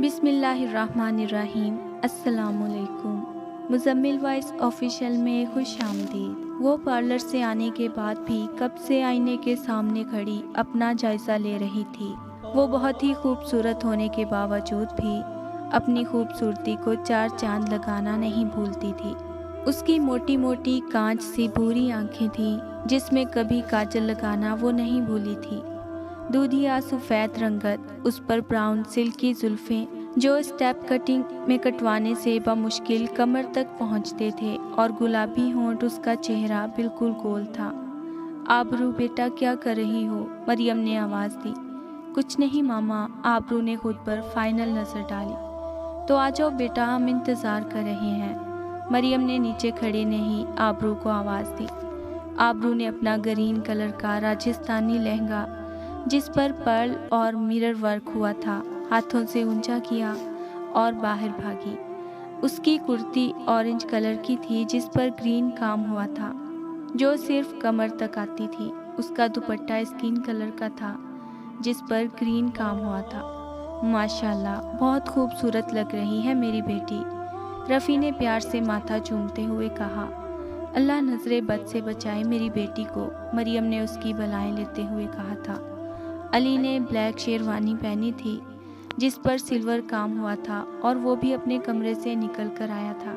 بسم اللہ الرحمن الرحیم۔ السلام علیکم۔ مزمل وائس آفیشیل میں خوش آمدید۔ وہ پارلر سے آنے کے بعد بھی کب سے آئینے کے سامنے کھڑی اپنا جائزہ لے رہی تھی۔ وہ بہت ہی خوبصورت ہونے کے باوجود بھی اپنی خوبصورتی کو چار چاند لگانا نہیں بھولتی تھی۔ اس کی موٹی موٹی کانچ سی بھوری آنکھیں تھیں جس میں کبھی کاجل لگانا وہ نہیں بھولی تھی۔ دودھیا سفید رنگت، اس پر براؤن سلکی زلفیں جو اسٹیپ کٹنگ میں کٹوانے سے بمشکل کمر تک پہنچتے تھے، اور گلابی ہونٹ، اس کا چہرہ بالکل گول تھا۔ آبرو بیٹا کیا کر رہی ہو؟ مریم نے آواز دی۔ کچھ نہیں ماما، آبرو نے خود پر فائنل نظر ڈالی۔ تو آ جاؤ بیٹا، ہم انتظار کر رہے ہیں۔ مریم نے نیچے کھڑے نہیں آبرو کو آواز دی۔ آبرو نے اپنا گرین کلر کا راجستھانی لہنگا جس پر پرل اور مرر ورک ہوا تھا ہاتھوں سے اونچا کیا اور باہر بھاگی۔ اس کی کرتی اورنج کلر کی تھی جس پر گرین کام ہوا تھا جو صرف کمر تک آتی تھی۔ اس کا دوپٹہ اسکن کلر کا تھا جس پر گرین کام ہوا تھا۔ ماشاءاللہ، بہت خوبصورت لگ رہی ہے میری بیٹی، رفیع نے پیار سے ماتھا چومتے ہوئے کہا۔ اللہ نظر بد سے بچائے میری بیٹی کو، مریم نے اس کی بلائیں لیتے ہوئے کہا تھا۔ علی نے بلیک شیروانی پہنی تھی جس پر سلور کام ہوا تھا اور وہ بھی اپنے کمرے سے نکل کر آیا تھا۔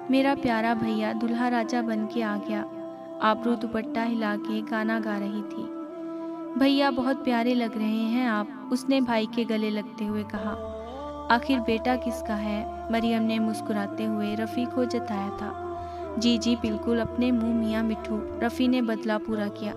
میرا پیارا بھیا دلہا راجہ بن کے آ گیا، آبرو دوپٹہ ہلا کے گانا گا رہی تھی۔ بھیا بہت پیارے لگ رہے ہیں آپ، اس نے بھائی کے گلے لگتے ہوئے کہا۔ آخر بیٹا کس کا ہے؟ مریم نے مسکراتے ہوئے رفیع کو جتایا تھا۔ جی جی بالکل، اپنے منہ میاں مٹھو، رفیع نے بدلہ پورا کیا۔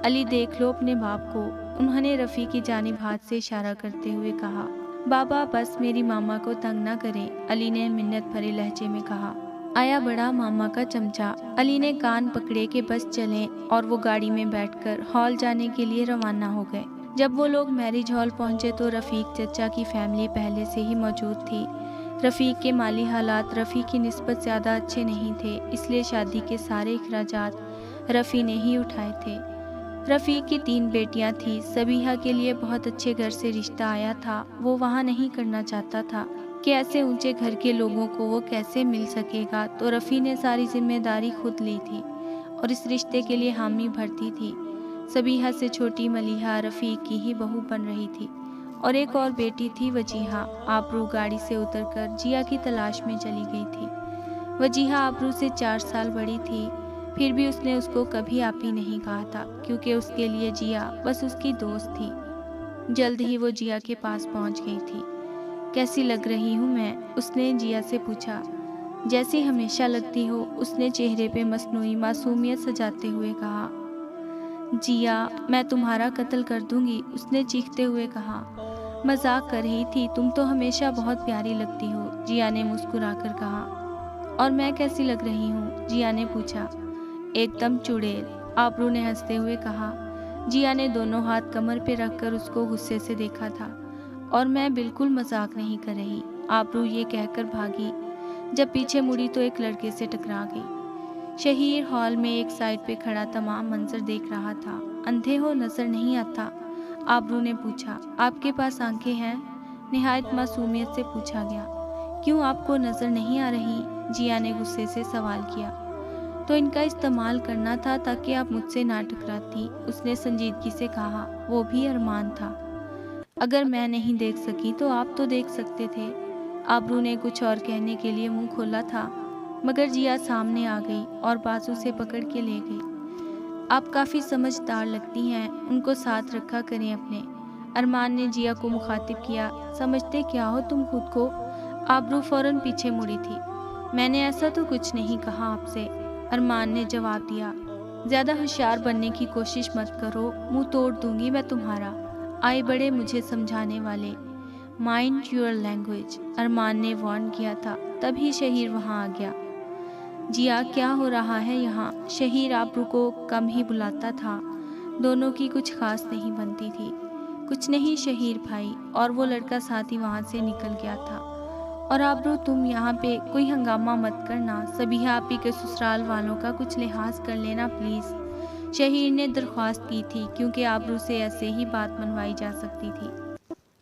علی دیکھ لو اپنے باپ کو، انہوں نے رفیع کی جانب ہاتھ سے اشارہ کرتے ہوئے کہا۔ بابا بس میری ماما کو تنگ نہ کریں، علی نے منت بھرے لہجے میں کہا۔ آیا بڑا ماما کا چمچا، علی نے کان پکڑے کہ بس چلیں، اور وہ گاڑی میں بیٹھ کر ہال جانے کے لیے روانہ ہو گئے۔ جب وہ لوگ میرج ہال پہنچے تو رفیق چچا کی فیملی پہلے سے ہی موجود تھی۔ رفیق کے مالی حالات رفیع کی نسبت زیادہ اچھے نہیں تھے، اس لیے شادی کے سارے اخراجات رفیع نے ہی اٹھائے تھے۔ رفیع کی 3 بیٹیاں تھیں، سبیحہ کے لیے بہت اچھے گھر سے رشتہ آیا تھا، وہ وہاں نہیں کرنا چاہتا تھا کہ ایسے اونچے گھر کے لوگوں کو وہ کیسے مل سکے گا، تو رفیع نے ساری ذمہ داری خود لی تھی اور اس رشتے کے لیے حامی بھرتی تھی۔ سبیحہ سے چھوٹی ملیحہ رفیع کی ہی بہو بن رہی تھی، اور ایک اور بیٹی تھی وجیحہ۔ آبرو گاڑی سے اتر کر جیا کی تلاش میں چلی گئی تھی۔ وجیحہ آبرو سے 4 سال بڑی تھی، پھر بھی اس نے اس کو کبھی آپی نہیں کہا تھا کیونکہ اس کے لیے جیا بس اس کی دوست تھی۔ جلد ہی وہ جیا کے پاس پہنچ گئی تھی۔ کیسی لگ رہی ہوں میں؟ اس نے جیا سے پوچھا۔ جیسی ہمیشہ لگتی ہو، اس نے چہرے پہ مصنوعی معصومیت سجاتے ہوئے کہا۔ جیا میں تمہارا قتل کر دوں گی، اس نے چیختے ہوئے کہا۔ مذاق کر رہی تھی، تم تو ہمیشہ بہت پیاری لگتی ہو، جیا نے مسکرا کر کہا۔ اور میں کیسی لگ رہی ہوں؟ جیا نے پوچھا۔ ایک دم چڑیل، آبرو نے ہنستے ہوئے کہا۔ جیا نے دونوں ہاتھ کمر پہ رکھ کر اس کو غصے سے دیکھا تھا۔ اور میں بالکل مذاق نہیں کر رہی، آبرو یہ کہہ کر بھاگی۔ جب پیچھے مڑی تو ایک لڑکے سے ٹکرا گئی۔ شہیر ہال میں ایک سائڈ پہ کھڑا تمام منظر دیکھ رہا تھا۔ اندھے ہو، نظر نہیں آتا؟ آبرو نے پوچھا۔ آپ کے پاس آنکھیں ہیں؟ نہایت معصومیت سے پوچھا گیا۔ کیوں آپ کو نظر نہیں آ رہی؟ جیا نے غصے سے سوال کیا۔ تو ان کا استعمال کرنا تھا تاکہ آپ مجھ سے نہ ٹکراتی، اس نے سنجیدگی سے کہا۔ وہ بھی ارمان تھا، اگر میں نہیں دیکھ سکی تو آپ تو دیکھ سکتے تھے۔ آبرو نے کچھ اور کہنے کے لیے منہ کھولا تھا مگر جیا سامنے آ گئی اور بازو سے پکڑ کے لے گئی۔ آپ کافی سمجھدار لگتی ہیں، ان کو ساتھ رکھا کریں اپنے، ارمان نے جیا کو مخاطب کیا۔ سمجھتے کیا ہو تم خود کو؟ آبرو فوراً پیچھے مڑی تھی۔ میں نے ایسا تو کچھ نہیں کہا آپ سے، ارمان نے جواب دیا۔ زیادہ ہوشیار بننے کی کوشش مت کرو، منہ توڑ دوں گی میں تمہارا، آئے بڑے مجھے سمجھانے والے۔ مائنڈ یور لینگویج، ارمان نے وارن کیا تھا، تبھی شہیر وہاں آ گیا۔ جیا کیا ہو رہا ہے یہاں؟ شہیر آبرو کو کم ہی بلاتا تھا، دونوں کی کچھ خاص نہیں بنتی تھی۔ کچھ نہیں شہیر بھائی، اور وہ لڑکا ساتھ ہی وہاں سے نکل گیا تھا۔ اور آبرو تم یہاں پہ کوئی ہنگامہ مت کرنا، سبیحہ آپی کے سسرال والوں کا کچھ لحاظ کر لینا پلیز، شہیر نے درخواست کی تھی کیونکہ آبرو سے ایسے ہی بات منوائی جا سکتی تھی۔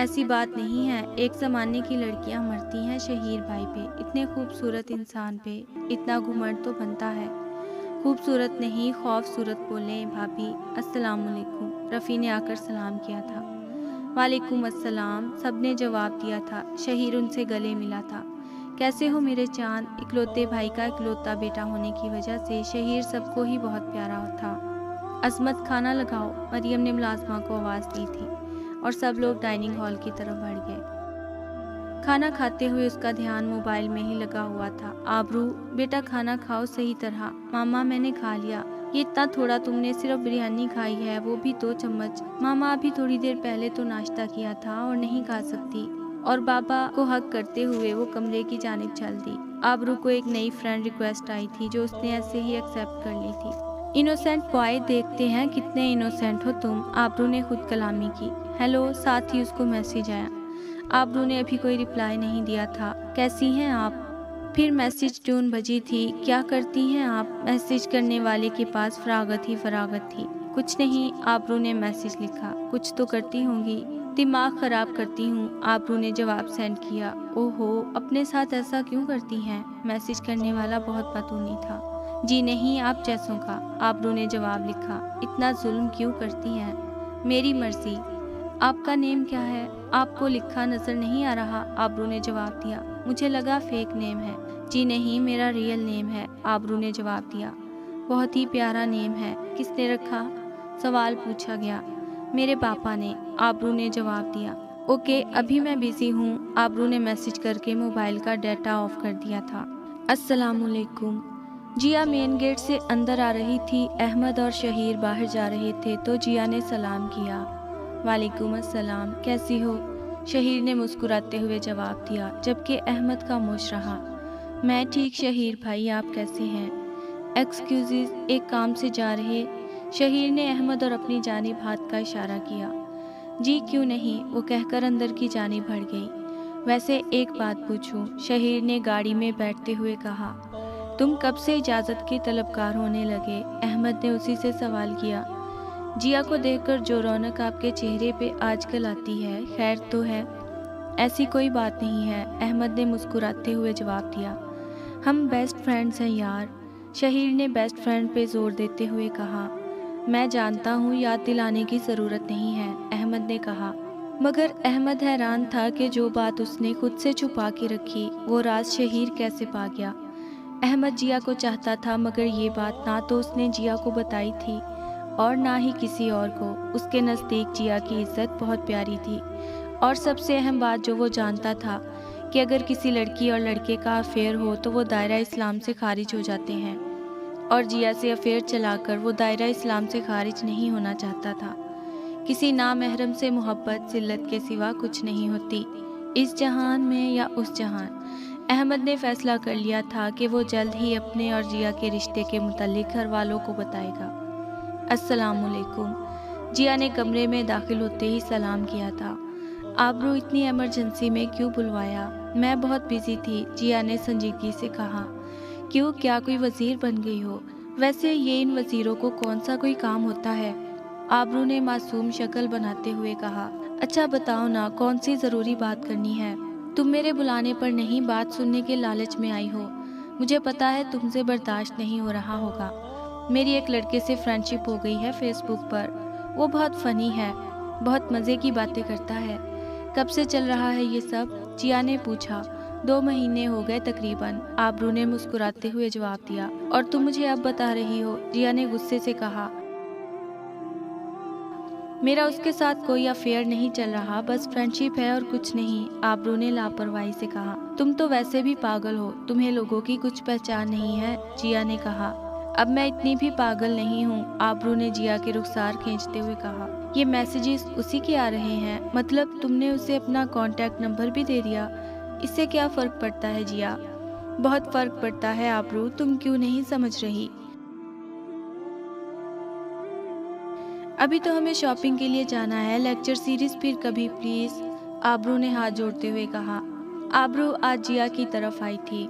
ایسی بات نہیں ہے، ایک زمانے کی لڑکیاں مرتی ہیں شہیر بھائی پہ، اتنے خوبصورت انسان پہ اتنا گھمنڈ تو بنتا ہے۔ خوبصورت نہیں خوفصورت بولیں بھابھی۔ السلام علیکم، رفیع نے آ کر سلام کیا تھا۔ وعلیکم السلام، سب نے جواب دیا تھا۔ شہیر ان سے گلے ملا تھا۔ کیسے ہو میرے چاند؟ اکلوتے بھائی کا اکلوتا بیٹا ہونے کی وجہ سے شہیر سب کو ہی بہت پیارا تھا۔ عظمت کھانا لگاؤ، مریم نے ملازمہ کو آواز دی تھی اور سب لوگ ڈائننگ ہال کی طرف بڑھ گئے۔ کھانا کھاتے ہوئے اس کا دھیان موبائل میں ہی لگا ہوا تھا۔ آبرو، بیٹا کھانا کھاؤ صحیح طرح۔ ماما میں نے کھا لیا۔ یہ اتنا تھوڑا تم نے صرف بریانی کھائی ہے، وہ بھی 2 چمچ۔ ماما ابھی تھوڑی دیر پہلے تو ناشتہ کیا تھا اور نہیں کھا سکتی۔ اور بابا کو حق کرتے ہوئے وہ کمرے کی جانب چل دی۔ آبرو کو ایک نئی فرینڈ ریکویسٹ آئی تھی جو اس نے ایسے ہی ایکسیپٹ کر لی تھی۔ انوسینٹ بوائے، دیکھتے ہیں کتنے انوسینٹ ہو تم، آبرو نے خود کلامی کی۔ ہیلو، ساتھ ہی اس کو میسیج آیا۔ آبرو نے ابھی کوئی رپلائی نہیں دیا تھا۔ کیسی ہیں آپ؟ پھر میسیج ٹیون بجی تھی۔ کیا کرتی ہیں آپ؟ میسیج کرنے والے کے پاس فراغت ہی فراغت تھی۔ کچھ نہیں، آبرو نے میسیج لکھا۔ کچھ تو کرتی ہوں گی۔ دماغ خراب کرتی ہوں، آبرو نے جواب سینڈ کیا۔ اوہو، اپنے ساتھ ایسا کیوں کرتی ہیں؟ میسیج کرنے والا بہت پتونی تھا۔ جی نہیں، آپ جیسوں کا، آبرو نے جواب لکھا۔ اتنا ظلم کیوں کرتی ہیں؟ میری مرضی۔ آپ کا نیم کیا ہے؟ آپ کو لکھا نظر نہیں آ رہا، آبرو نے جواب دیا۔ مجھے لگا فیک نیم ہے۔ جی نہیں، میرا ریئل نیم ہے، آبرو نے جواب دیا۔ بہت ہی پیارا نیم ہے، کس نے رکھا؟ سوال پوچھا گیا۔ میرے پاپا نے، آبرو نے جواب دیا۔ اوکے، ابھی میں بیزی ہوں، آبرو نے میسیج کر کے موبائل کا ڈیٹا آف کر دیا تھا۔ السلام علیکم۔ جیا مین گیٹ سے اندر آ رہی تھی۔ احمد اور شہیر باہر جا رہے تھے تو جیا نے سلام کیا۔ وعلیکم السلام، کیسی ہو؟ شہیر نے مسکراتے ہوئے جواب دیا، جبکہ احمد خاموش رہا۔ میں ٹھیک شہیر بھائی، آپ کیسے ہیں؟ ایکسکیوزز، ایک کام سے جا رہے؟ شہیر نے احمد اور اپنی جانب ہاتھ کا اشارہ کیا۔ جی کیوں نہیں، وہ کہہ کر اندر کی جانب بڑھ گئی۔ ویسے ایک بات پوچھوں، شہیر نے گاڑی میں بیٹھتے ہوئے کہا۔ تم کب سے اجازت کے طلبکار ہونے لگے؟ احمد نے اسی سے سوال کیا۔ جیا کو دیکھ کر جو رونق آپ کے چہرے پہ آج کل آتی ہے، خیر تو ہے؟ ایسی کوئی بات نہیں ہے، احمد نے مسکراتے ہوئے جواب دیا۔ ہم بیسٹ فرینڈز ہیں یار، شہیر نے بیسٹ فرینڈ پہ زور دیتے ہوئے کہا۔ میں جانتا ہوں، یاد دلانے کی ضرورت نہیں ہے، احمد نے کہا۔ مگر احمد حیران تھا کہ جو بات اس نے خود سے چھپا کے رکھی، وہ راز شہیر کیسے پا گیا۔ احمد جیا کو چاہتا تھا، مگر یہ بات نہ تو اس نے جیا کو بتائی تھی اور نہ ہی کسی اور کو۔ اس کے نزدیک جیا کی عزت بہت پیاری تھی، اور سب سے اہم بات جو وہ جانتا تھا کہ اگر کسی لڑکی اور لڑکے کا افیئر ہو تو وہ دائرہ اسلام سے خارج ہو جاتے ہیں، اور جیا سے افیئر چلا کر وہ دائرہ اسلام سے خارج نہیں ہونا چاہتا تھا۔ کسی نامحرم سے محبت ذلت کے سوا کچھ نہیں ہوتی، اس جہان میں یا اس جہان۔ احمد نے فیصلہ کر لیا تھا کہ وہ جلد ہی اپنے اور جیا کے رشتے کے متعلق گھر والوں کو بتائے گا۔ السلام علیکم، جیا نے کمرے میں داخل ہوتے ہی سلام کیا تھا۔ آبرو، اتنی ایمرجنسی میں کیوں بلوایا؟ میں بہت بیزی تھی، جیا نے سنجیدگی سے کہا۔ کیوں، کیا کوئی وزیر بن گئی ہو؟ ویسے یہ ان وزیروں کو کون سا کوئی کام ہوتا ہے؟ آبرو نے معصوم شکل بناتے ہوئے کہا۔ اچھا بتاؤ نا، کون سی ضروری بات کرنی ہے؟ تم میرے بلانے پر نہیں، بات سننے کے لالچ میں آئی ہو۔ مجھے پتا ہے تم سے برداشت نہیں ہو رہا ہوگا۔ میری ایک لڑکے سے فرینڈ شپ ہو گئی ہے فیس بک پر، وہ بہت فنی ہے، بہت مزے کی باتیں کرتا ہے۔ کب سے چل رہا ہے یہ سب؟ جیا نے پوچھا۔ 2 مہینے ہو گئے تقریباً، آبرو نے مسکراتے ہوئے جواب دیا۔ اور تم مجھے اب بتا رہی ہو؟ جیا نے غصے سے کہا۔ میرا اس کے ساتھ کوئی افیئر نہیں چل رہا، بس فرینڈ شپ ہے اور کچھ نہیں، آبرو نے لاپرواہی سے کہا۔ تم تو ویسے بھی پاگل ہو، تمہیں لوگوں کی کچھ پہچان نہیں ہے، جیا نے کہا۔ اب میں اتنی بھی پاگل نہیں ہوں، آبرو نے جیا کے رخسار کھینچتے ہوئے کہا۔ یہ میسیجز اسی کے آ رہے ہیں؟ مطلب تم نے اسے اپنا کانٹیکٹ نمبر بھی دے دیا؟ اس سے کیا فرق پڑتا ہے جیا؟ بہت فرق پڑتا ہے آبرو، تم کیوں نہیں سمجھ رہی؟ ابھی تو ہمیں شاپنگ کے لیے جانا ہے، لیکچر سیریز پھر کبھی پلیز، آبرو نے ہاتھ جوڑتے ہوئے کہا۔ آبرو آج جیا کی طرف آئی تھی۔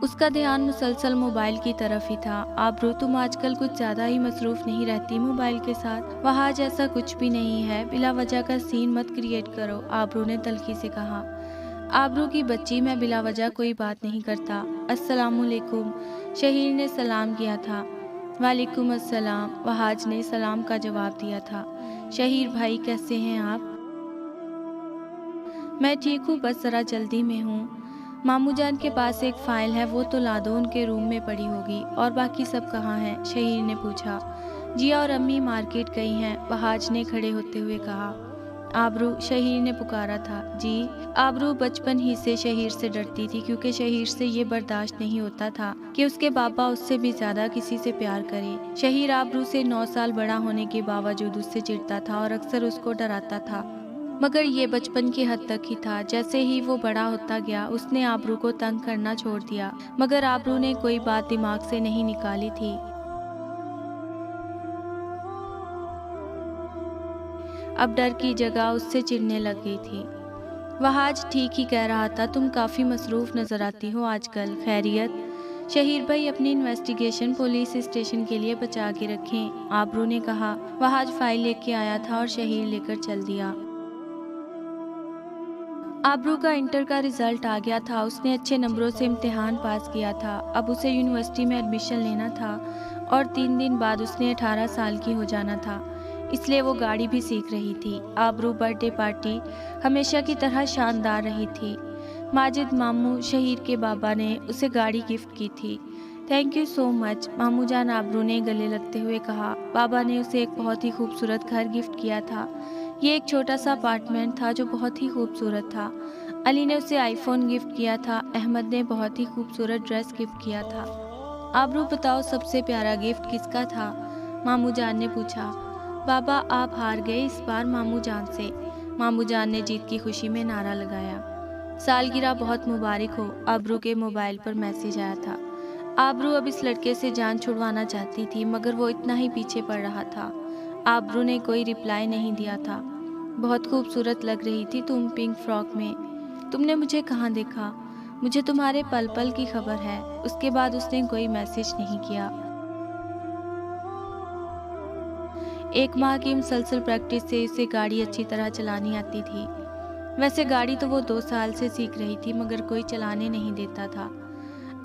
اس کا دھیان مسلسل موبائل کی طرف ہی تھا۔ آبرو تم آج کل کچھ زیادہ ہی مصروف نہیں رہتی موبائل کے ساتھ؟ وہاں جیسا کچھ بھی نہیں ہے، بلا وجہ کا سین مت کریٹ کرو، آبرو نے تلخی سے کہا۔ آبرو کی بچی، میں بلا وجہ کوئی بات نہیں کرتا۔ السلام علیکم، شہیر نے سلام کیا تھا۔ وعلیکم السلام، وہاج نے سلام کا جواب دیا تھا۔ شہیر بھائی کیسے ہیں آپ؟ میں ٹھیک ہوں، بس ذرا جلدی میں ہوں۔ ماموں جان کے پاس ایک فائل ہے، وہ تو لا دو، ان کے روم میں پڑی ہوگی۔ اور باقی سب کہاں ہیں؟ شہیر نے پوچھا۔ جیا اور امی مارکیٹ گئی ہیں، وہاج نے کھڑے ہوتے ہوئے کہا۔ آبرو، شہیر نے پکارا تھا۔ جی؟ آبرو بچپن ہی سے شہیر سے ڈرتی تھی، کیونکہ شہیر سے یہ برداشت نہیں ہوتا تھا کہ اس کے بابا اس سے بھی زیادہ کسی سے پیار کرے۔ شہیر آبرو سے 9 سال بڑا ہونے کے باوجود اس سے چڑھتا تھا اور اکثر اس کو ڈراتا تھا، مگر یہ بچپن کی حد تک ہی تھا۔ جیسے ہی وہ بڑا ہوتا گیا، اس نے آبرو کو تنگ کرنا چھوڑ دیا، مگر آبرو نے کوئی بات دماغ سے نہیں نکالی تھی۔ اب ڈر کی جگہ اس سے چڑھنے لگ گئی تھی۔ وہاج ٹھیک ہی کہہ رہا تھا، تم کافی مصروف نظر آتی ہو آج کل، خیریت؟ شہیر بھائی اپنی انویسٹیگیشن پولیس اسٹیشن کے لیے بچا کے رکھیں، آبرو نے کہا۔ وہاج فائل لے کے آیا تھا اور شہیر لے کر چل دیا۔ آبرو کا انٹر کا رزلٹ آ گیا تھا، اس نے اچھے نمبروں سے امتحان پاس کیا تھا۔ اب اسے یونیورسٹی میں ایڈمیشن لینا تھا اور 3 دن بعد اس نے 18 سال کی ہو جانا تھا، اس لیے وہ گاڑی بھی سیکھ رہی تھی۔ آبرو برتھ ڈے پارٹی ہمیشہ کی طرح شاندار رہی تھی۔ ماجد ماموں، شہیر کے بابا نے اسے گاڑی گفٹ کی تھی۔ تھینک یو سو مچ ماموں جان، آبرو نے گلے لگتے ہوئے کہا۔ بابا نے اسے ایک بہت ہی خوبصورت گھر گفٹ کیا تھا۔ یہ ایک چھوٹا سا اپارٹمنٹ تھا جو بہت ہی خوبصورت تھا۔ علی نے اسے آئی فون گفٹ کیا تھا۔ احمد نے بہت ہی خوبصورت ڈریس گفٹ کیا تھا۔ آبرو بتاؤ، سب سے پیارا گفٹ کس کا تھا؟ ماموں جان نے پوچھا۔ بابا آپ ہار گئے اس بار ماموں جان سے، ماموں جان نے جیت کی خوشی میں نعرہ لگایا۔ سالگرہ بہت مبارک ہو، آبرو کے موبائل پر میسج آیا تھا۔ آبرو اب اس لڑکے سے جان چھڑوانا چاہتی تھی، مگر وہ اتنا ہی پیچھے پڑ رہا تھا۔ آبرو نے کوئی رپلائی نہیں دیا تھا۔ بہت خوبصورت لگ رہی تھی تم پنک فراک میں، تم نے مجھے کہاں دیکھا؟ مجھے تمہارے پل پل کی خبر ہے۔ اس کے بعد اس نے کوئی میسج نہیں کیا۔ 1 ماہ کی مسلسل پریکٹس سے اسے گاڑی اچھی طرح چلانی آتی تھی۔ ویسے گاڑی تو وہ 2 سال سے سیکھ رہی تھی، مگر کوئی چلانے نہیں دیتا تھا۔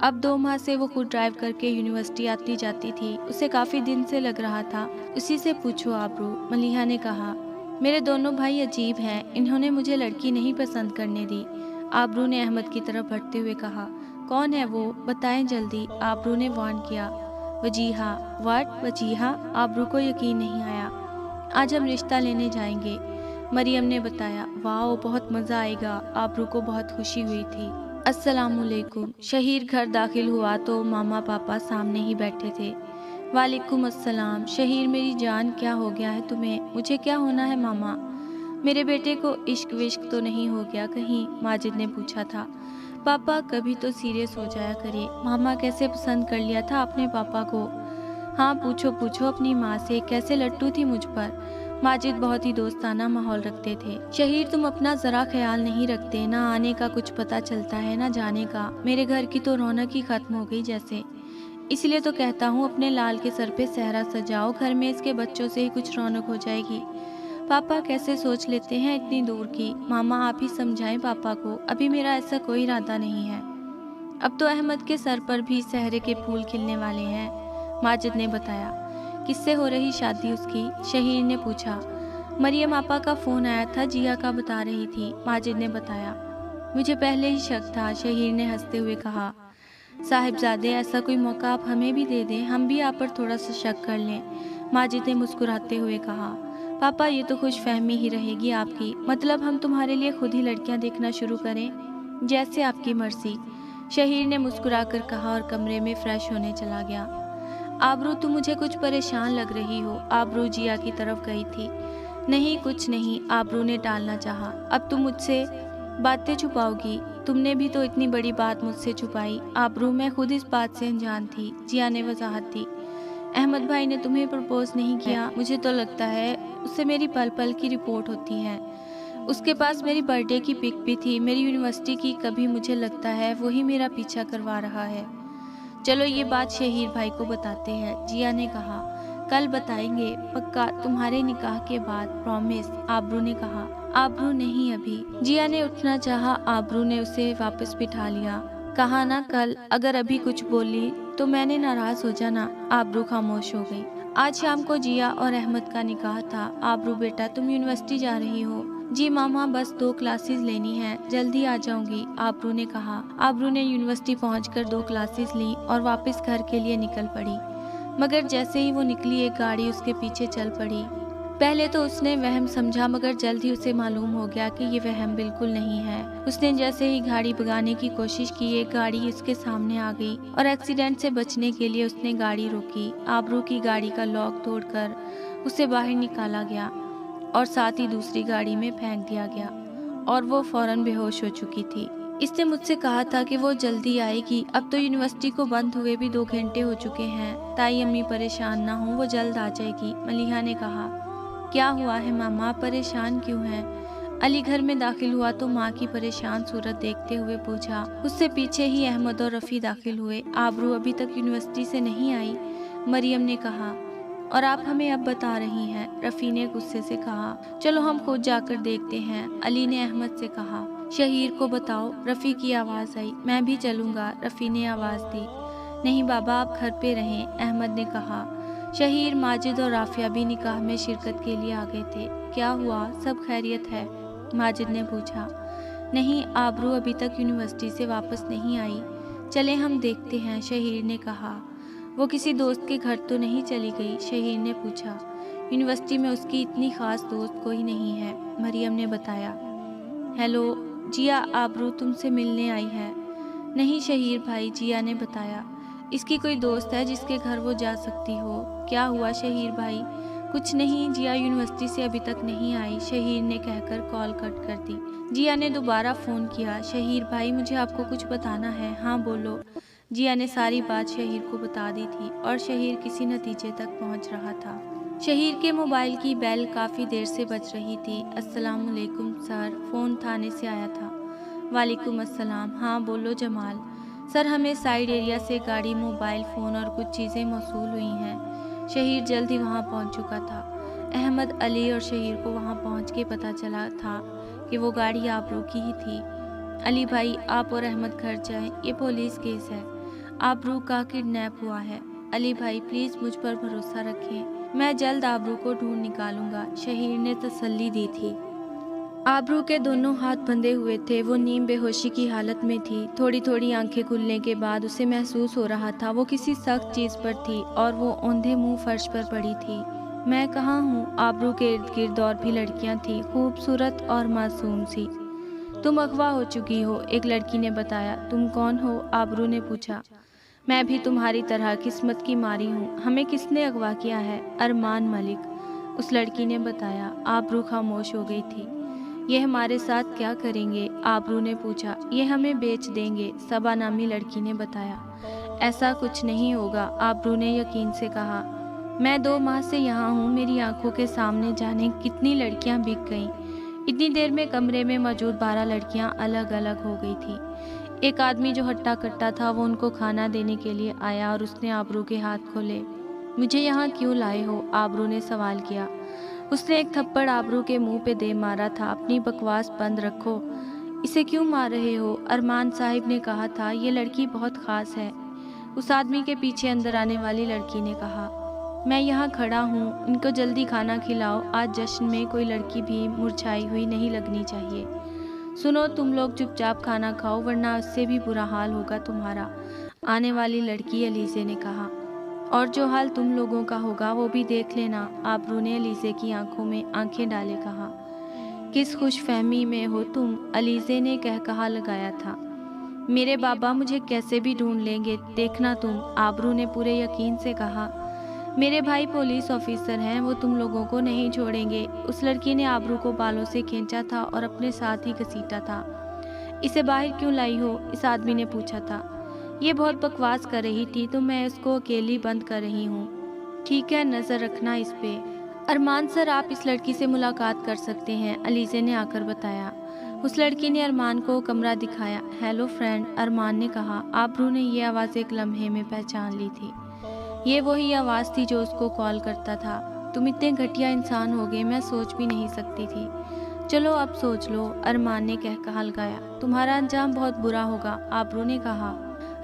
اب 2 ماہ سے وہ خود ڈرائیو کر کے یونیورسٹی آتی جاتی تھی۔ اسے کافی دن سے لگ رہا تھا، اسی سے پوچھو آبرو، ملیحہ نے کہا۔ میرے دونوں بھائی عجیب ہیں، انہوں نے مجھے لڑکی نہیں پسند کرنے دی، آبرو نے احمد کی طرف بڑھتے ہوئے کہا۔ کون ہے وہ؟ بتائیں جلدی، آبرو نے وارن کیا۔ وجیہہ۔ واٹ؟ وجیہہ؟ آبرو کو یقین نہیں آیا۔ آج ہم رشتہ لینے جائیں گے، مریم نے بتایا۔ واؤ، بہت مزہ آئے گا، آبرو کو بہت خوشی ہوئی تھی۔ السلام علیکم، شہیر گھر داخل ہوا تو ماما پاپا سامنے ہی بیٹھے تھے۔ وعلیکم السلام۔ شہیر میری جان، کیا ہو گیا ہے تمہیں؟ مجھے کیا ہونا ہے ماما؟ میرے بیٹے کو عشق وشق تو نہیں ہو گیا کہیں؟ ماجد نے پوچھا تھا۔ پاپا کبھی تو سیریس ہو جایا کرے، ماما کیسے پسند کر لیا تھا اپنے پاپا کو؟ ہاں پوچھو پوچھو اپنی ماں سے، کیسے لٹو تھی مجھ پر؟ ماجد بہت ہی دوستانہ ماحول رکھتے تھے۔ شہیر تم اپنا ذرا خیال نہیں رکھتے، نہ آنے کا کچھ پتہ چلتا ہے نہ جانے کا، میرے گھر کی تو رونق ہی ختم ہو گئی جیسے، اس لیے تو کہتا ہوں اپنے لال کے سر پہ صحرا سجاؤ، گھر میں اس کے بچوں سے ہی کچھ رونق ہو جائے گی۔ پاپا کیسے سوچ لیتے ہیں اتنی دور کی؟ ماما آپ ہی سمجھائیں پاپا کو، ابھی میرا ایسا کوئی ارادہ نہیں ہے۔ اب تو احمد کے سر پر بھی صحرے کے پھول کھلنے والے ہیں، ماجد نے بتایا۔ کس سے ہو رہی شادی اس کی؟ شہیر نے پوچھا۔ مریم آپا کا فون آیا تھا، جیا کا بتا رہی تھی، ماجد نے بتایا۔ مجھے پہلے ہی شک تھا، شہیر نے ہنستے ہوئے کہا۔ صاحبزادے ایسا کوئی موقع آپ ہمیں بھی دے دیں، ہم بھی آپ پر تھوڑا سا شک کر لیں، ماجد نے مسکراتے ہوئے کہا۔ پاپا یہ تو خوش فہمی ہی رہے گی آپ کی، مطلب ہم تمہارے لیے خود ہی لڑکیاں دیکھنا شروع کریں؟ جیسے آپ کی مرضی، شہیر نے مسکرا کر کہا اور کمرے میں فریش ہونے چلا گیا۔ آبرو تم مجھے کچھ پریشان لگ رہی ہو، آبرو جیا کی طرف گئی تھی۔ نہیں کچھ نہیں، آبرو نے ٹالنا چاہا، اب تم مجھ سے باتیں چھپاؤ گی؟ تم نے بھی تو اتنی بڑی بات مجھ سے چھپائی، آبرو میں خود اس بات سے انجان تھی، جیا نے وضاحت دی۔ احمد بھائی نے تمہیں پرپوز نہیں کیا؟ مجھے تو لگتا ہے اس سے میری پل پل کی رپورٹ ہوتی ہے، اس کے پاس میری برتھ ڈے کی پک بھی تھی، میری یونیورسٹی کی، کبھی مجھے لگتا ہے وہی میرا پیچھا کروا رہا ہے۔ چلو یہ بات شہیر بھائی کو بتاتے ہیں، جیا نے کہا۔ کل بتائیں گے، پکا، تمہارے نکاح کے بعد، پرومس، آبرو نے کہا۔ آبرو نہیں ابھی۔ جیا نے اٹھنا چاہا، آبرو نے اسے واپس بٹھا لیا۔ کہا نا کل، اگر ابھی کچھ بولی تو میں نے ناراض ہو جانا۔ آبرو خاموش ہو گئی۔ آج شام کو جیا اور احمد کا نکاح تھا۔ آبرو بیٹا تم یونیورسٹی جا رہی ہو؟ جی ماما، بس 2 کلاسز لینی ہیں، جلدی آ جاؤں گی، آبرو نے کہا۔ آبرو نے یونیورسٹی پہنچ کر 2 کلاسز لیں اور واپس گھر کے لیے نکل پڑی، مگر جیسے ہی وہ نکلی ایک گاڑی اس کے پیچھے چل پڑی۔ پہلے تو اس نے وہم سمجھا، مگر جلد ہی اسے معلوم ہو گیا کہ یہ وہم بالکل نہیں ہے۔ اس نے جیسے ہی گاڑی بھگانے کی کوشش کی، ایک گاڑی اس کے سامنے آ گئی اور ایکسیڈنٹ سے بچنے کے لیے اس نے گاڑی روکی۔ آبرو کی گاڑی کا لاک توڑ کر اسے باہر نکالا گیا اور ساتھ ہی دوسری گاڑی میں پھینک دیا گیا اور وہ فوراً بے ہوش ہو چکی تھی۔ اس نے مجھ سے کہا تھا کہ وہ جلدی آئے گی، اب تو یونیورسٹی کو بند ہوئے بھی 2 گھنٹے ہو چکے ہیں، تائی امی پریشان نہ ہوں، وہ جلد آ جائے گی، ملیحہ نے کہا۔ کیا ہوا ہے ماما، پریشان کیوں ہیں؟ علی گھر میں داخل ہوا تو ماں کی پریشان صورت دیکھتے ہوئے پوچھا۔ اس سے پیچھے ہی احمد اور رفیع داخل ہوئے۔ آبرو ابھی تک یونیورسٹی سے نہیں آئی، مریم نے کہا، اور آپ ہمیں اب بتا رہی ہیں، رفیع نے غصے سے کہا۔ چلو ہم خود جا کر دیکھتے ہیں، علی نے احمد سے کہا۔ شہیر کو بتاؤ، رفیع کی آواز آئی۔ میں بھی چلوں گا، رفیع نے آواز دی۔ نہیں بابا، آپ گھر پہ رہیں، احمد نے کہا۔ شہیر، ماجد اور رافعہ بھی نکاح میں شرکت کے لیے آ گئے تھے۔ کیا ہوا، سب خیریت ہے؟ ماجد نے پوچھا۔ نہیں، آبرو ابھی تک یونیورسٹی سے واپس نہیں آئی، چلیں ہم دیکھتے ہیں، شہیر نے کہا۔ وہ کسی دوست کے گھر تو نہیں چلی گئی؟ شہیر نے پوچھا۔ یونیورسٹی میں اس کی اتنی خاص دوست کوئی نہیں ہے، مریم نے بتایا۔ ہیلو جیا، آبرو تم سے ملنے آئی ہے۔ نہیں شہیر بھائی، جیا نے بتایا۔ اس کی کوئی دوست ہے جس کے گھر وہ جا سکتی ہو؟ کیا ہوا شہیر بھائی؟ کچھ نہیں، جیا یونیورسٹی سے ابھی تک نہیں آئی، شہیر نے کہہ کر کال کٹ کر دی۔ جیا نے دوبارہ فون کیا۔ شہیر بھائی، مجھے آپ کو کچھ بتانا ہے، ہاں بولو۔ جیا نے ساری بات شہیر کو بتا دی تھی اور شہیر کسی نتیجے تک پہنچ رہا تھا۔ شہیر کے موبائل کی بیل کافی دیر سے بج رہی تھی۔ السلام علیکم سر، فون تھانے سے آیا تھا۔ وعلیکم السلام، ہاں بولو جمال۔ سر، ہمیں سائیڈ ایریا سے گاڑی، موبائل فون اور کچھ چیزیں موصول ہوئی ہیں۔ شہیر جلد ہی وہاں پہنچ چکا تھا۔ احمد، علی اور شہیر کو وہاں پہنچ کے پتہ چلا تھا کہ وہ گاڑی آبرو کی ہی تھی۔ علی بھائی، آپ اور احمد گھر جائیں، یہ پولیس کیس ہے، آبرو کا کڈنیپ ہوا ہے۔ علی بھائی پلیز مجھ پر بھروسہ رکھیں، میں جلد آبرو کو ڈھونڈ نکالوں گا، شہیر نے تسلی دی تھی۔ آبرو کے دونوں ہاتھ بندھے ہوئے تھے، وہ نیم بے ہوشی کی حالت میں تھی۔ تھوڑی تھوڑی آنکھیں کھلنے کے بعد اسے محسوس ہو رہا تھا وہ کسی سخت چیز پر تھی اور وہ اوندھے منہ فرش پر پڑی تھی۔ میں کہاں ہوں؟ آبرو کے ارد گرد اور بھی لڑکیاں تھیں، خوبصورت اور معصوم سی۔ تم اغوا ہو چکی ہو، ایک لڑکی نے بتایا۔ تم کون ہو؟ آبرو نے پوچھا۔ میں بھی تمہاری طرح قسمت کی ماری ہوں، ہمیں کس نے اغوا کیا ہے؟ ارمان ملک، اس لڑکی نے بتایا۔ آبرو خاموش ہو گئی تھی۔ یہ ہمارے ساتھ کیا کریں گے؟ آبرو نے پوچھا۔ یہ ہمیں بیچ دیں گے، صبا نامی لڑکی نے بتایا۔ ایسا کچھ نہیں ہوگا، آبرو نے یقین سے کہا۔ میں 2 ماہ سے یہاں ہوں، میری آنکھوں کے سامنے جانے کتنی لڑکیاں بک گئیں۔ اتنی دیر میں کمرے میں موجود 12 لڑکیاں الگ الگ ہو گئی تھی۔ ایک آدمی جو ہٹا کٹا تھا وہ ان کو کھانا دینے کے لیے آیا اور اس نے آبرو کے ہاتھ کھولے۔ مجھے یہاں کیوں لائے ہو؟ آبرو نے سوال کیا۔ اس نے ایک تھپڑ آبرو کے منہ پہ دے مارا تھا۔ اپنی بکواس بند رکھو، اسے کیوں مار رہے ہو؟ ارمان صاحب نے کہا تھا یہ لڑکی بہت خاص ہے، اس آدمی کے پیچھے اندر آنے والی لڑکی نے کہا۔ میں یہاں کھڑا ہوں، ان کو جلدی کھانا کھلاؤ، آج جشن میں کوئی لڑکی بھی مرجھائی ہوئی نہیں لگنی چاہیے۔ سنو، تم لوگ چپ چاپ کھانا کھاؤ ورنہ اس سے بھی برا حال ہوگا تمہارا، آنے والی لڑکی علیزے نے کہا۔ اور جو حال تم لوگوں کا ہوگا وہ بھی دیکھ لینا، آبرو نے علیزے کی آنکھوں میں آنکھیں ڈالے کہا۔ کس خوش فہمی میں ہو تم؟ علیزے نے کہا لگایا تھا۔ میرے بابا مجھے کیسے بھی ڈھونڈ لیں گے، دیکھنا تم، آبرو نے پورے یقین سے کہا۔ میرے بھائی پولیس آفیسر ہیں، وہ تم لوگوں کو نہیں چھوڑیں گے۔ اس لڑکی نے آبرو کو بالوں سے کھینچا تھا اور اپنے ساتھ ہی گھسیٹا تھا۔ اسے باہر کیوں لائی ہو؟ اس آدمی نے پوچھا تھا۔ یہ بہت بکواس کر رہی تھی تو میں اس کو اکیلی بند کر رہی ہوں۔ ٹھیک ہے، نظر رکھنا اس پہ۔ ارمان سر آپ اس لڑکی سے ملاقات کر سکتے ہیں، علیزے نے آ کر بتایا۔ اس لڑکی نے ارمان کو کمرہ دکھایا۔ ہیلو فرینڈ، ارمان نے کہا۔ آبرو نے یہ آواز ایک لمحے میں پہچان لی تھی۔ یہ وہی آواز تھی جو اس کو کال کرتا تھا۔ تم اتنے گھٹیا انسان ہو گئے، میں سوچ بھی نہیں سکتی تھی۔ چلو اب سوچ لو، ارمان نے کہا لگایا۔ تمہارا انجام بہت برا ہوگا، آبرو نے کہا۔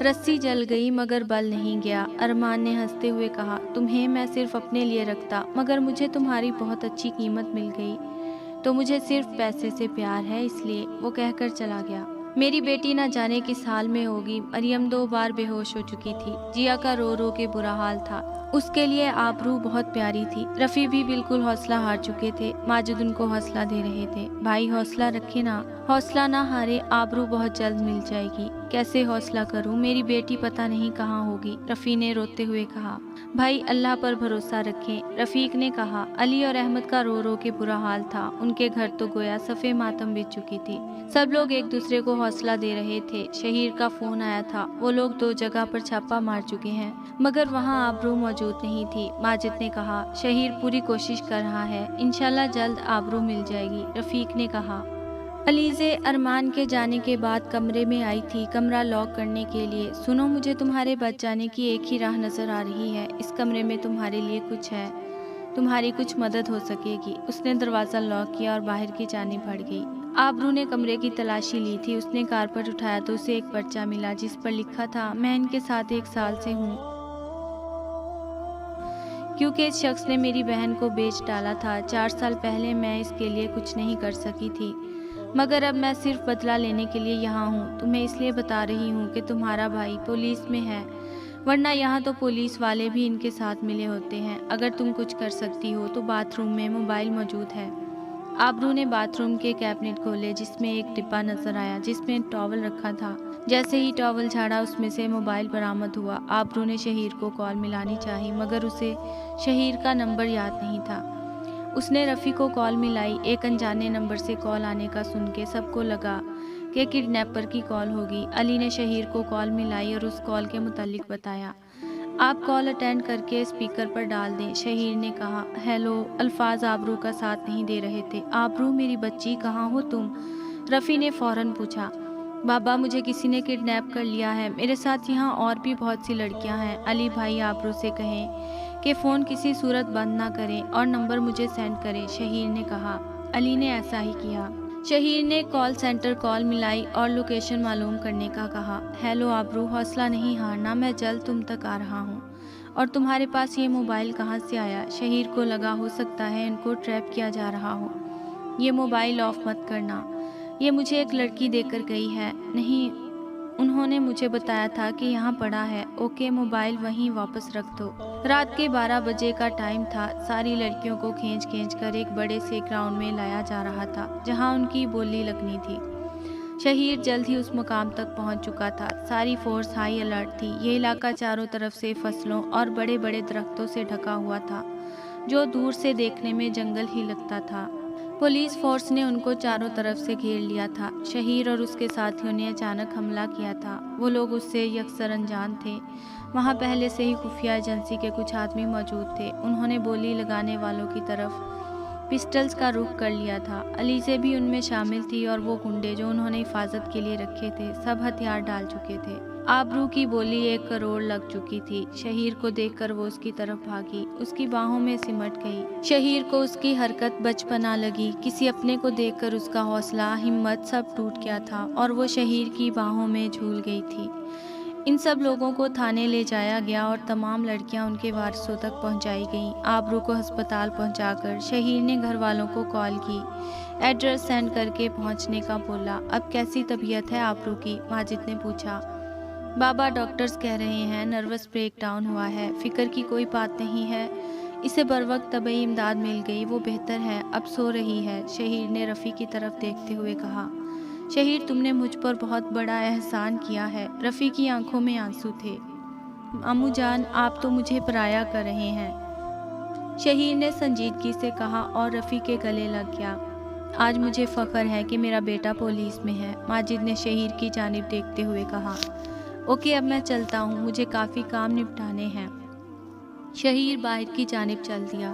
رسی جل گئی مگر بل نہیں گیا، ارمان نے ہنستے ہوئے کہا۔ تمہیں میں صرف اپنے لیے رکھتا، مگر مجھے تمہاری بہت اچھی قیمت مل گئی، تو مجھے صرف پیسے سے پیار ہے، اس لیے۔ وہ کہہ کر چلا گیا۔ میری بیٹی نہ جانے کس حال میں ہوگی۔ مریم 2 بار بے ہوش ہو چکی تھی۔ جیا کا رو رو کے برا حال تھا۔ اس کے لیے آبرو بہت پیاری تھی۔ رفیع بھی بالکل حوصلہ ہار چکے تھے۔ ماجد ان کو حوصلہ دے رہے تھے۔ بھائی حوصلہ رکھے نا، حوصلہ نہ ہارے، آبرو بہت جلد مل جائے گی۔ کیسے حوصلہ کروں، میری بیٹی پتہ نہیں کہاں ہوگی، رفیع نے روتے ہوئے کہا۔ بھائی اللہ پر بھروسہ رکھیں، رفیق نے کہا۔ علی اور احمد کا رو رو کے برا حال تھا۔ ان کے گھر تو گویا صفے ماتم بچ چکی تھی۔ سب لوگ ایک دوسرے کو حوصلہ دے رہے تھے۔ شہیر کا فون آیا تھا۔ وہ لوگ 2 جگہ پر چھاپہ مار چکے ہیں، مگر وہاں آبرو موجود نہیں تھی۔ ماجد نے کہا۔ شہیر پوری کوشش کر رہا ہے، انشاءاللہ جلد آبرو مل جائے گی، رفیق نے کہا۔ علیزے ارمان کے جانے کے بعد کمرے میں آئی تھی کمرہ لاک کرنے کے لیے۔ سنو، مجھے تمہارے بچ جانے کی ایک ہی راہ نظر آ رہی ہے۔ اس کمرے میں تمہارے لیے کچھ ہے، تمہاری کچھ مدد ہو سکے گی۔ اس نے دروازہ لاک کیا اور باہر کی جانب بڑھ گئی۔ آبرو نے کمرے کی تلاشی لی تھی۔ اس نے کارپٹ اٹھایا تو اسے ایک پرچہ ملا جس پر لکھا تھا، میں ان کے ساتھ 1 سال سے ہوں، کیونکہ اس شخص نے میری بہن کو بیچ ڈالا تھا۔ 4 سال پہلے میں اس کے لیے کچھ نہیں کر سکی تھی، مگر اب میں صرف بدلہ لینے کے لیے یہاں ہوں۔ تمہیں اس لیے بتا رہی ہوں کہ تمہارا بھائی پولیس میں ہے، ورنہ یہاں تو پولیس والے بھی ان کے ساتھ ملے ہوتے ہیں۔ اگر تم کچھ کر سکتی ہو تو باتھ روم میں موبائل موجود ہے۔ آبرو نے باتھ روم کے کیبنٹ کھولے جس میں ایک ڈبہ نظر آیا جس میں ٹاول رکھا تھا۔ جیسے ہی ٹاول جھاڑا اس میں سے موبائل برآمد ہوا۔ آبرو نے شہیر کو کال ملانی چاہی، مگر اسے شہیر کا نمبر یاد نہیں تھا۔ اس نے رفیع کو کال ملائی۔ ایک انجانے نمبر سے کال آنے کا سن کے سب کو لگا کہ کڈنیپر کی کال ہوگی۔ علی نے شہیر کو کال ملائی اور اس کال کے متعلق بتایا۔ آپ کال اٹینڈ کر کے اسپیکر پر ڈال دیں، شہیر نے کہا۔ ہیلو، الفاظ آبرو کا ساتھ نہیں دے رہے تھے۔ آبرو میری بچی، کہاں ہو تم؟ رفیع نے فوراً پوچھا۔ بابا مجھے کسی نے کڈنیپ کر لیا ہے، میرے ساتھ یہاں اور بھی بہت سی لڑکیاں ہیں۔ علی بھائی آبرو سے کہیں کہ فون کسی صورت بند نہ کریں اور نمبر مجھے سینڈ کریں، شہیر نے کہا۔ علی نے ایسا ہی کیا۔ شہیر نے کال سینٹر کال ملائی اور لوکیشن معلوم کرنے کا کہا۔ ہیلو آبرو، حوصلہ نہیں ہارنا، میں جلد تم تک آ رہا ہوں۔ اور تمہارے پاس یہ موبائل کہاں سے آیا؟ شہیر کو لگا ہو سکتا ہے ان کو ٹریپ کیا جا رہا ہو۔ یہ موبائل آف مت کرنا، یہ مجھے ایک لڑکی دے کر گئی ہے۔ نہیں، انہوں نے مجھے بتایا تھا کہ یہاں پڑا ہے۔ اوکے، موبائل وہیں واپس رکھ دو۔ رات کے 12 بجے کا ٹائم تھا۔ ساری لڑکیوں کو کھینچ کر ایک بڑے سے گراؤنڈ میں لایا جا رہا تھا جہاں ان کی بولی لگنی تھی۔ شہیر جلد ہی اس مقام تک پہنچ چکا تھا۔ ساری فورس ہائی الرٹ تھی۔ یہ علاقہ چاروں طرف سے فصلوں اور بڑے بڑے درختوں سے ڈھکا ہوا تھا جو دور سے دیکھنے میں جنگل ہی لگتا تھا۔ پولیس فورس نے ان کو چاروں طرف سے گھیر لیا تھا۔ شہیر اور اس کے ساتھیوں نے اچانک حملہ کیا تھا۔ وہ لوگ اس سے یکسر انجان تھے۔ وہاں پہلے سے ہی خفیہ ایجنسی کے کچھ آدمی موجود تھے۔ انہوں نے بولی لگانے والوں کی طرف پسٹلز کا رخ کر لیا تھا۔ علیزے بھی ان میں شامل تھی اور وہ گنڈے جو انہوں نے حفاظت کے لیے رکھے تھے، سب ہتھیار ڈال چکے تھے۔ آبرو کی بولی 1 کروڑ لگ چکی تھی۔ شہیر کو دیکھ کر وہ اس کی طرف بھاگی، اس کی باہوں میں سمٹ گئی۔ شہیر کو اس کی حرکت بچپنا لگی۔ کسی اپنے کو دیکھ کر اس کا حوصلہ، ہمت سب ٹوٹ گیا تھا اور وہ شہیر کی باہوں میں جھول گئی تھی۔ ان سب لوگوں کو تھانے لے جایا گیا اور تمام لڑکیاں ان کے وارثوں تک پہنچائی گئیں۔ آبرو کو ہسپتال پہنچا کر شہیر نے گھر والوں کو کال کی، ایڈریس سینڈ کر کے پہنچنے کا بولا۔ اب کیسی طبیعت ہے آبرو کی؟ ماجد نے پوچھا۔ بابا ڈاکٹرز کہہ رہے ہیں نروس بریک ڈاؤن ہوا ہے، فکر کی کوئی بات نہیں ہے، اسے بروقت طبی امداد مل گئی، وہ بہتر ہے، اب سو رہی ہے، شہیر نے رفیع کی طرف دیکھتے ہوئے کہا۔ شہیر تم نے مجھ پر بہت بڑا احسان کیا ہے۔ رفیع کی آنکھوں میں آنسو تھے۔ امو جان، آپ تو مجھے پرایا کر رہے ہیں، شہیر نے سنجیدگی سے کہا اور رفیع کے گلے لگ گیا۔ آج مجھے فخر ہے کہ میرا بیٹا پولیس میں ہے، ماجد نے شہیر کی جانب دیکھتے ہوئے کہا۔ اوکے، اب میں چلتا ہوں، مجھے کافی کام نپٹانے ہیں۔ شہیر باہر کی جانب چل دیا۔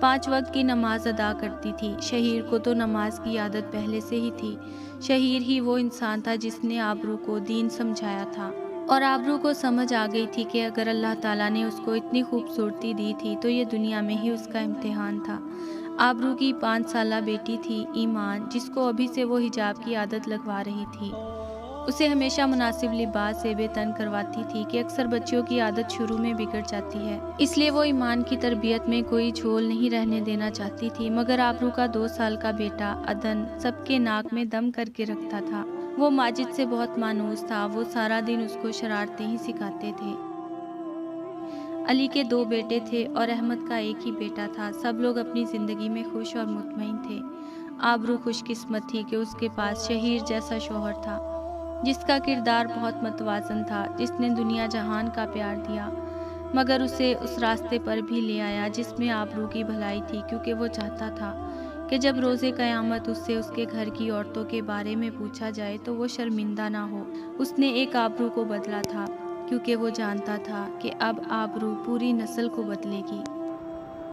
5 وقت کی نماز ادا کرتی تھی۔ شہیر کو تو نماز کی عادت پہلے سے ہی تھی۔ شہیر ہی وہ انسان تھا جس نے آبرو کو دین سمجھایا تھا، اور آبرو کو سمجھ آ گئی تھی کہ اگر اللہ تعالیٰ نے اس کو اتنی خوبصورتی دی تھی تو یہ دنیا میں ہی اس کا امتحان تھا۔ آبرو کی 5 سالہ بیٹی تھی ایمان، جس کو ابھی سے وہ حجاب کی عادت لگوا رہی تھی۔ اسے ہمیشہ مناسب لباس سے بے تن کرواتی تھی کہ اکثر بچیوں کی عادت شروع میں بگڑ جاتی ہے، اس لیے وہ ایمان کی تربیت میں کوئی جھول نہیں رہنے دینا چاہتی تھی۔ مگر آبرو کا 2 سال کا بیٹا عدن سب کے ناک میں دم کر کے رکھتا تھا۔ وہ ماجد سے بہت مانوس تھا، وہ سارا دن اس کو شرارتیں ہی سکھاتے تھے۔ علی کے 2 بیٹے تھے اور احمد کا ایک ہی بیٹا تھا۔ سب لوگ اپنی زندگی میں خوش اور مطمئن تھے۔ آبرو خوش قسمت تھی کہ اس کے پاس شہیر جیسا شوہر تھا، جس کا کردار بہت متوازن تھا، جس نے دنیا جہان کا پیار دیا، مگر اسے اس راستے پر بھی لے آیا جس میں آبرو کی بھلائی تھی، کیونکہ وہ چاہتا تھا کہ جب روز قیامت اس سے اس کے گھر کی عورتوں کے بارے میں پوچھا جائے تو وہ شرمندہ نہ ہو۔ اس نے ایک آبرو کو بدلا تھا، کیونکہ وہ جانتا تھا کہ اب آبرو پوری نسل کو بدلے گی۔